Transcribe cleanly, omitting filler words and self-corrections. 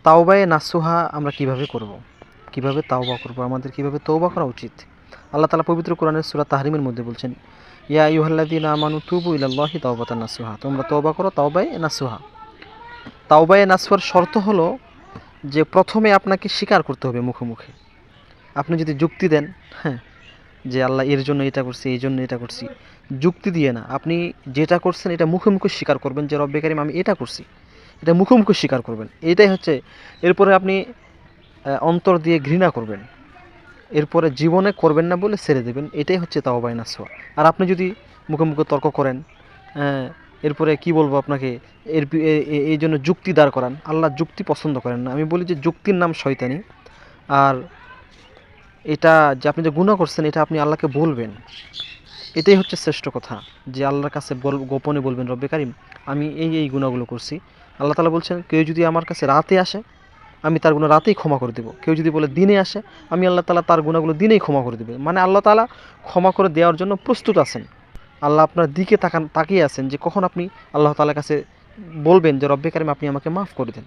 তাওবায়ে নাসুহা আমরা কিভাবে করব, কিভাবে তাওবা করব, আমাদের কিভাবে তওবা করা উচিত? আল্লাহ তাআলা পবিত্র কোরআনের সূরা তাহরিমের মধ্যে বলছেন, ইয়া আইয়ুহাল্লাযীনা আমানু তুবু ইলাল্লাহি তাওবাতান নাসুহা, তোমরা তওবা করো তাওবায়ে নাসুহা। তাওবায়ে নাসুহার শর্ত হলো যে প্রথমে আপনাকে স্বীকার করতে হবে মুখে মুখে। আপনি যদি যুক্তি দেন, হ্যাঁ, যে আল্লাহ এর জন্য এটা করছি, এই জন্য এটা করছি, যুক্তি দিয়ে না, আপনি যেটা করছেন এটা মুখে মুখে স্বীকার করবেন যে রব্বে কারিম আমি এটা করছি, এটা মুখে মুখে স্বীকার করবেন। এটাই হচ্ছে, এরপরে আপনি অন্তর দিয়ে ঘৃণা করবেন, এরপরে জীবনে করবেন না বলে ছেড়ে দেবেন। এটাই হচ্ছে তাওবায়ে নাসুহা। আর আপনি যদি মুখে মুখে তর্ক করেন, এরপরে কি বলবো আপনাকে, এই জন্য যুক্তি দাঁড় করান, আল্লাহ যুক্তি পছন্দ করেন না। আমি বলি যে যুক্তির নাম শয়তানি। আর এটা যে আপনি যে গুনাহ করছেন এটা আপনি আল্লাহকে বলবেন, এটাই হচ্ছে শ্রেষ্ঠ কথা, যে আল্লাহর কাছে গোপনে বলবেন রব্বে কারিম আমি এই গুনাহগুলো করছি। আল্লাহ তাআলা বলছেন, কেউ যদি আমার কাছে রাতে আসে আমি তার গুনাহ রাতেই ক্ষমা করে দেব, কেউ যদি বলে দিনে আসে আমি আল্লাহ তাআলা তার গুনাহগুলো দিনেই ক্ষমা করে দেবে। মানে আল্লাহ তাআলা ক্ষমা করে দেওয়ার জন্য প্রস্তুত আছেন। আল্লাহ আপনার দিকে তাকিয়ে আছেন যে কখন আপনি আল্লাহ তাআলার কাছে বলবেন যে রব্বে কারিম আপনি আমাকে মাফ করে দেন।